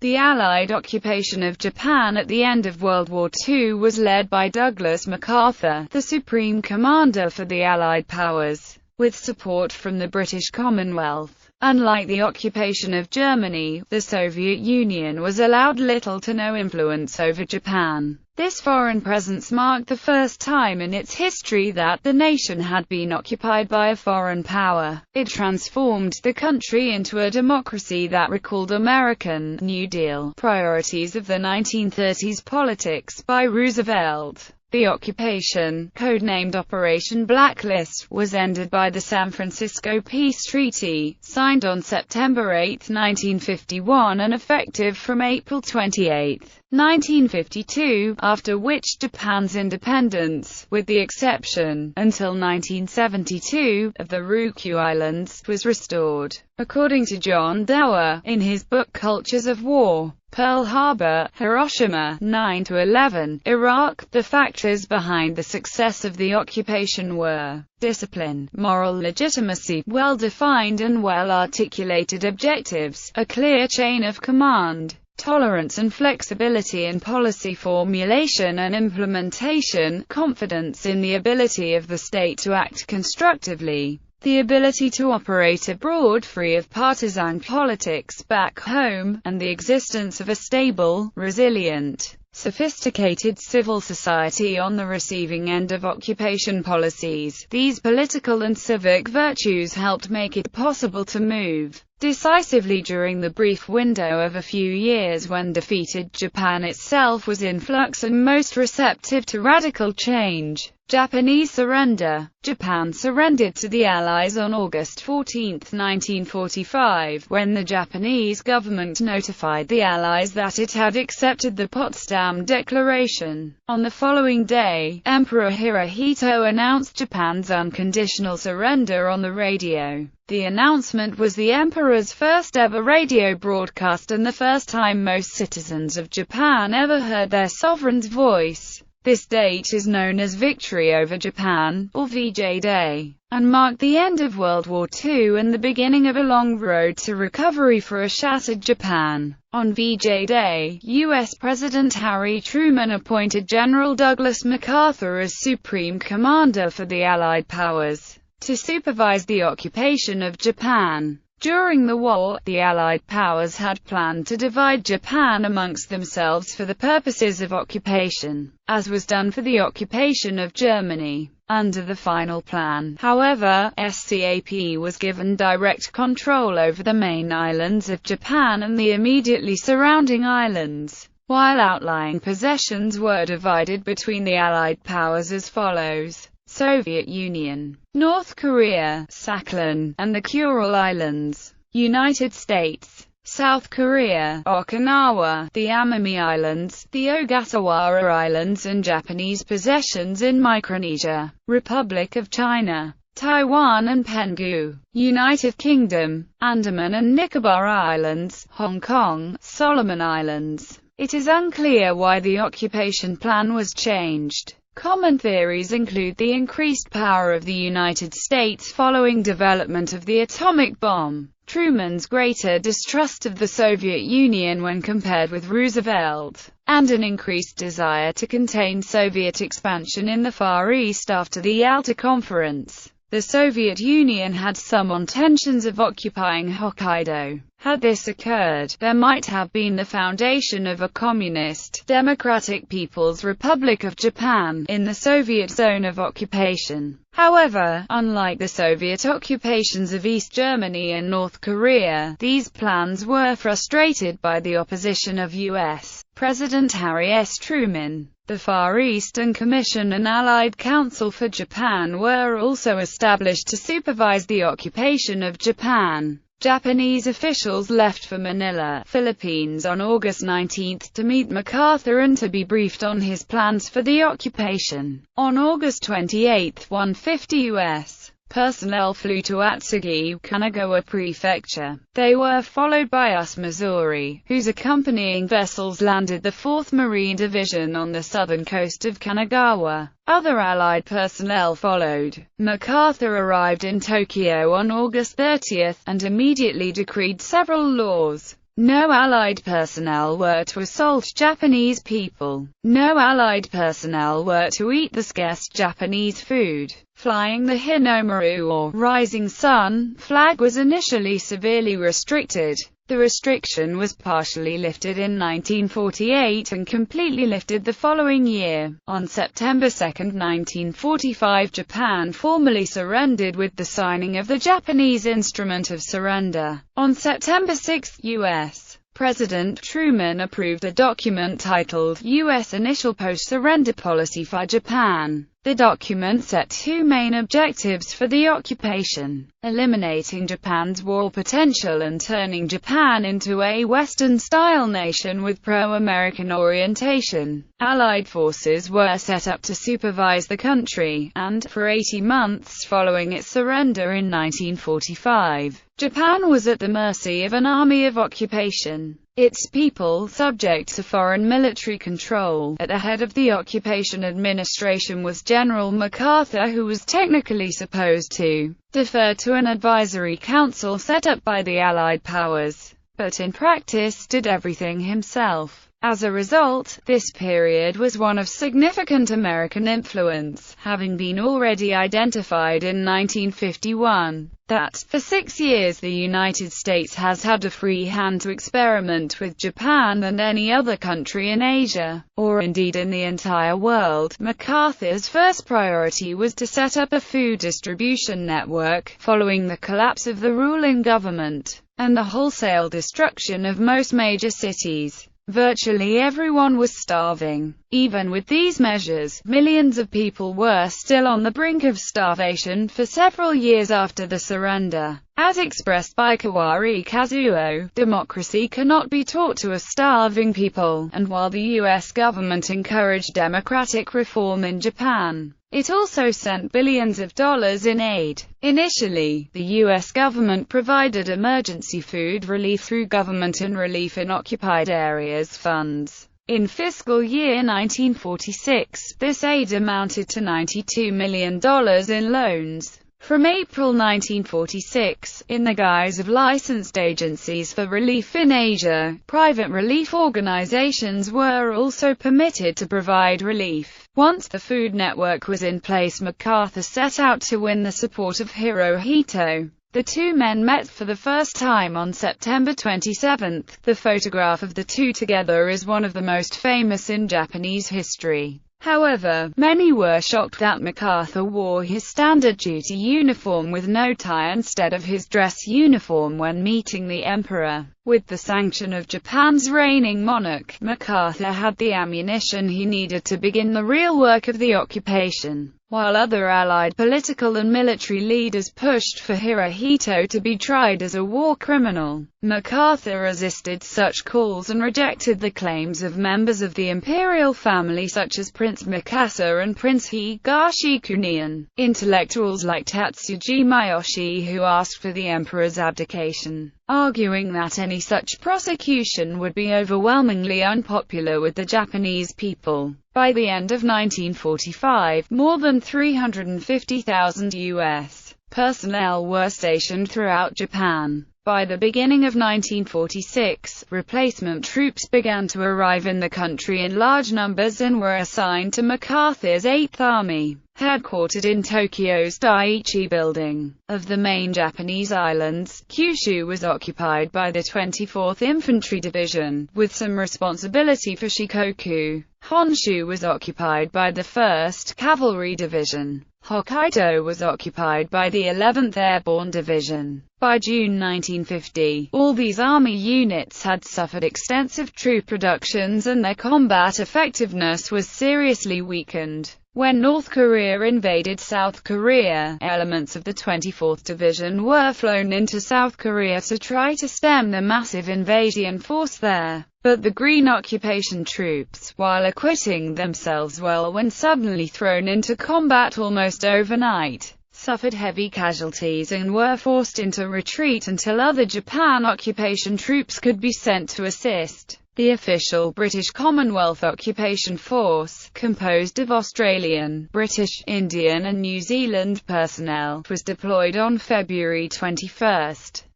The Allied occupation of Japan at the end of World War II was led by Douglas MacArthur, the supreme commander for the Allied powers, with support from the British Commonwealth. Unlike the occupation of Germany, the Soviet Union was allowed little to no influence over Japan. This foreign presence marked the first time in its history that the nation had been occupied by a foreign power. It transformed the country into a democracy that recalled American New Deal priorities of the 1930s politics by Roosevelt. The occupation, codenamed Operation Blacklist, was ended by the San Francisco Peace Treaty, signed on September 8, 1951 and effective from April 28, 1952, after which Japan's independence, with the exception, until 1972, of the Ryukyu Islands, was restored. According to John Dower, in his book Cultures of War, Pearl Harbor, Hiroshima, 9-11, Iraq, the factors behind the success of the occupation were discipline, moral legitimacy, well-defined and well-articulated objectives, a clear chain of command, tolerance and flexibility in policy formulation and implementation, confidence in the ability of the state to act constructively, the ability to operate abroad free of partisan politics back home, and the existence of a stable, resilient, sophisticated civil society on the receiving end of occupation policies. These political and civic virtues helped make it possible to move decisively during the brief window of a few years when defeated Japan itself was in flux and most receptive to radical change. Japanese surrender. Japan surrendered to the Allies on August 14, 1945, when the Japanese government notified the Allies that it had accepted the Potsdam Declaration. On the following day, Emperor Hirohito announced Japan's unconditional surrender on the radio. The announcement was the emperor's first ever radio broadcast and the first time most citizens of Japan ever heard their sovereign's voice. This date is known as Victory over Japan, or VJ Day, and marked the end of World War II and the beginning of a long road to recovery for a shattered Japan. On VJ Day, U.S. President Harry Truman appointed General Douglas MacArthur as Supreme Commander for the Allied powers, to supervise the occupation of Japan. During the war, the Allied powers had planned to divide Japan amongst themselves for the purposes of occupation, as was done for the occupation of Germany. Under the final plan, however, SCAP was given direct control over the main islands of Japan and the immediately surrounding islands, while outlying possessions were divided between the Allied powers as follows: Soviet Union, North Korea, Sakhalin, and the Kuril Islands; United States, South Korea, Okinawa, the Amami Islands, the Ogasawara Islands and Japanese possessions in Micronesia, Republic of China, Taiwan and Penghu; United Kingdom, Andaman and Nicobar Islands, Hong Kong, Solomon Islands. It is unclear why the occupation plan was changed. Common theories include the increased power of the United States following development of the atomic bomb, Truman's greater distrust of the Soviet Union when compared with Roosevelt, and an increased desire to contain Soviet expansion in the Far East after the Yalta Conference. The Soviet Union had some intentions of occupying Hokkaido. Had this occurred, there might have been the foundation of a communist, Democratic People's Republic of Japan, in the Soviet zone of occupation. However, unlike the Soviet occupations of East Germany and North Korea, these plans were frustrated by the opposition of U.S. President Harry S. Truman. The Far Eastern Commission and Allied Council for Japan were also established to supervise the occupation of Japan. Japanese officials left for Manila, Philippines on August 19 to meet MacArthur and to be briefed on his plans for the occupation. On August 28, 150 U.S. personnel flew to Atsugi, Kanagawa Prefecture. They were followed by US Missouri, whose accompanying vessels landed the 4th Marine Division on the southern coast of Kanagawa. Other Allied personnel followed. MacArthur arrived in Tokyo on August 30, and immediately decreed several laws. No Allied personnel were to assault Japanese people. No Allied personnel were to eat the scarce Japanese food. Flying the Hinomaru, or Rising Sun, flag was initially severely restricted. The restriction was partially lifted in 1948 and completely lifted the following year. On September 2, 1945, Japan formally surrendered with the signing of the Japanese Instrument of Surrender. On September 6, U.S. President Truman approved a document titled U.S. Initial Post-Surrender Policy for Japan. The document set two main objectives for the occupation: eliminating Japan's war potential and turning Japan into a Western-style nation with pro-American orientation. Allied forces were set up to supervise the country, and, for 80 months following its surrender in 1945, Japan was at the mercy of an army of occupation. Its people subject to foreign military control. At the head of the occupation administration was General MacArthur, who was technically supposed to defer to an advisory council set up by the Allied powers, but in practice did everything himself. As a result, this period was one of significant American influence, having been already identified in 1951. That, for 6 years the United States has had a free hand to experiment with Japan than any other country in Asia, or indeed in the entire world. MacArthur's first priority was to set up a food distribution network, following the collapse of the ruling government, and the wholesale destruction of most major cities. Virtually everyone was starving. Even with these measures, millions of people were still on the brink of starvation for several years after the surrender. As expressed by Kawari Kazuo, democracy cannot be taught to a starving people, and while the U.S. government encouraged democratic reform in Japan, it also sent billions of dollars in aid. Initially, the U.S. government provided emergency food relief through Government and Relief in Occupied Areas funds. In fiscal year 1946, this aid amounted to $92 million in loans. From April 1946, in the guise of licensed agencies for relief in Asia, private relief organizations were also permitted to provide relief. Once the Food Network was in place, MacArthur set out to win the support of Hirohito. The two men met for the first time on September 27. The photograph of the two together is one of the most famous in Japanese history. However, many were shocked that MacArthur wore his standard duty uniform with no tie instead of his dress uniform when meeting the emperor. With the sanction of Japan's reigning monarch, MacArthur had the ammunition he needed to begin the real work of the occupation. While other Allied political and military leaders pushed for Hirohito to be tried as a war criminal, MacArthur resisted such calls and rejected the claims of members of the imperial family such as Prince Mikasa and Prince Higashikunian. Intellectuals like Tatsuji Miyoshi, who asked for the emperor's abdication, arguing that any such prosecution would be overwhelmingly unpopular with the Japanese people. By the end of 1945, more than 350,000 U.S. personnel were stationed throughout Japan. By the beginning of 1946, replacement troops began to arrive in the country in large numbers and were assigned to MacArthur's 8th Army, headquartered in Tokyo's Daiichi Building. Of the main Japanese islands, Kyushu was occupied by the 24th Infantry Division, with some responsibility for Shikoku. Honshu was occupied by the 1st Cavalry Division. Hokkaido was occupied by the 11th Airborne Division. By June 1950, all these army units had suffered extensive troop reductions and their combat effectiveness was seriously weakened. When North Korea invaded South Korea, elements of the 24th Division were flown into South Korea to try to stem the massive invasion force there. But the Green occupation troops, while acquitting themselves well when suddenly thrown into combat almost overnight, suffered heavy casualties and were forced into retreat until other Japan occupation troops could be sent to assist. The official British Commonwealth Occupation Force, composed of Australian, British, Indian and New Zealand personnel, was deployed on February 21,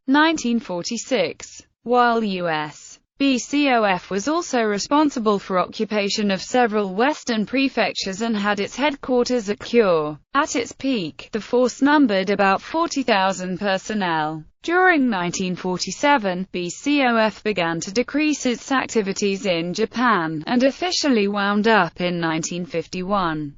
1946. while U.S. BCOF was also responsible for occupation of several western prefectures and had its headquarters at Kure. At its peak, the force numbered about 40,000 personnel. During 1947, BCOF began to decrease its activities in Japan, and officially wound up in 1951.